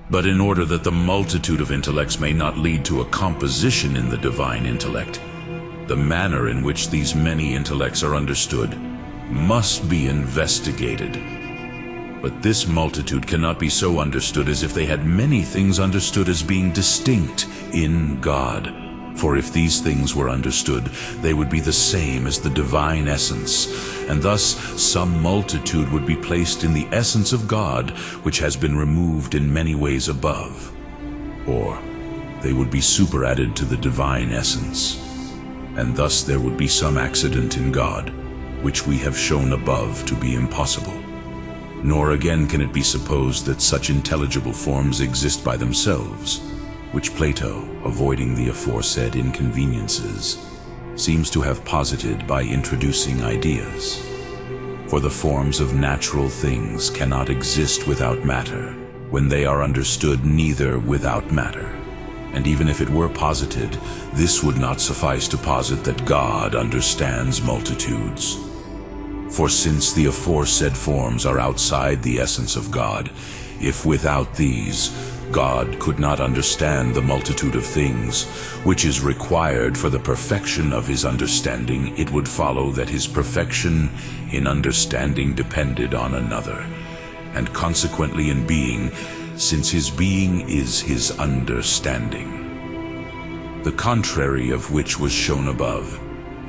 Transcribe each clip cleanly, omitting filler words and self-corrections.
But in order that the multitude of intellects may not lead to a composition in the divine intellect, the manner in which these many intellects are understood must be investigated. But this multitude cannot be so understood as if they had many things understood as being distinct in God. For if these things were understood, they would be the same as the divine essence, and thus some multitude would be placed in the essence of God, which has been removed in many ways above. Or they would be superadded to the divine essence, and thus there would be some accident in God, which we have shown above to be impossible. Nor again can it be supposed that such intelligible forms exist by themselves, which Plato, avoiding the aforesaid inconveniences, seems to have posited by introducing ideas. For the forms of natural things cannot exist without matter, when they are understood neither without matter. And even if it were posited, this would not suffice to posit that God understands multitudes. For since the aforesaid forms are outside the essence of God, if without these, God could not understand the multitude of things, which is required for the perfection of his understanding, it would follow that his perfection in understanding depended on another, and consequently in being, since his being is his understanding. The contrary of which was shown above.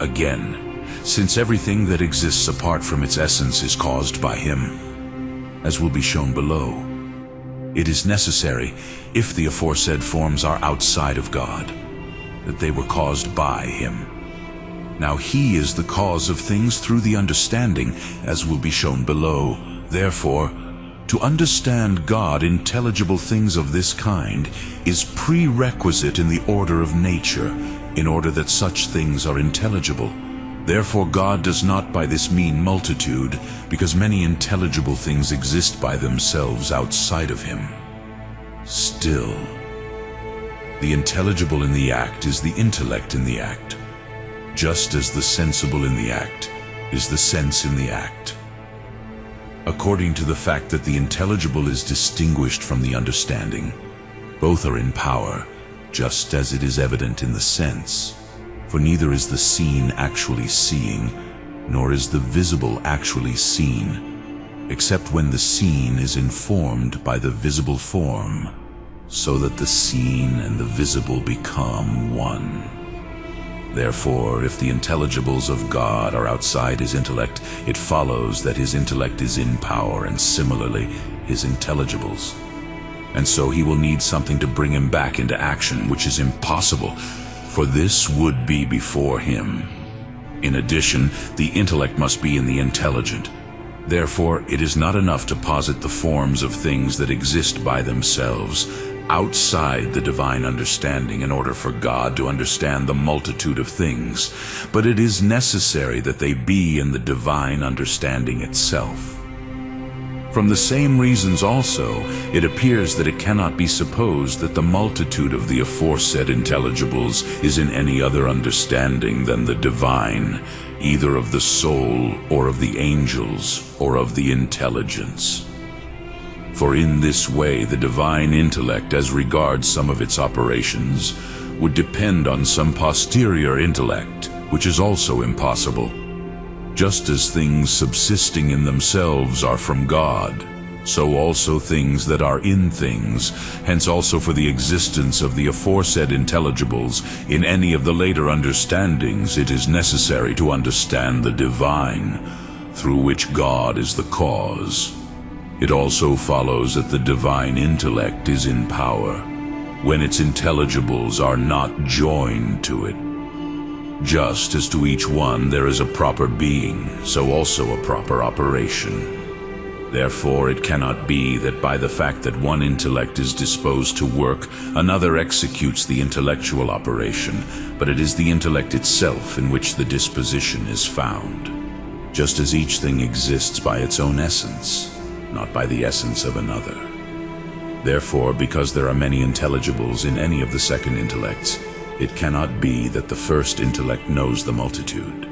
Again, since everything that exists apart from its essence is caused by him, as will be shown below, it is necessary, if the aforesaid forms are outside of God, that they were caused by him. Now he is the cause of things through the understanding, as will be shown below. Therefore, to understand God, intelligible things of this kind is prerequisite in the order of nature, in order that such things are intelligible. Therefore God does not by this mean multitude, because many intelligible things exist by themselves outside of him. Still, the intelligible in the act is the intellect in the act, just as the sensible in the act is the sense in the act. According to the fact that the intelligible is distinguished from the understanding, both are in power, just as it is evident in the sense. For neither is the seen actually seeing, nor is the visible actually seen, except when the seen is informed by the visible form, so that the seen and the visible become one. Therefore, if the intelligibles of God are outside his intellect, it follows that his intellect is in power, and similarly his intelligibles. And so he will need something to bring him back into action, which is impossible, for this would be before him. In addition, the intellect must be in the intelligent. Therefore, it is not enough to posit the forms of things that exist by themselves outside the divine understanding in order for God to understand the multitude of things, but it is necessary that they be in the divine understanding itself. From the same reasons also, it appears that it cannot be supposed that the multitude of the aforesaid intelligibles is in any other understanding than the divine, either of the soul, or of the angels, or of the intelligence. For in this way the divine intellect, as regards some of its operations, would depend on some posterior intellect, which is also impossible. Just as things subsisting in themselves are from God, so also things that are in things. Hence also for the existence of the aforesaid intelligibles in any of the later understandings, it is necessary to understand the divine, through which God is the cause. It also follows that the divine intellect is in power, when its intelligibles are not joined to it. Just as to each one there is a proper being, so also a proper operation. Therefore it cannot be that by the fact that one intellect is disposed to work, another executes the intellectual operation, but it is the intellect itself in which the disposition is found. Just as each thing exists by its own essence, not by the essence of another. Therefore, because there are many intelligibles in any of the second intellects, it cannot be that the first intellect knows the multitude.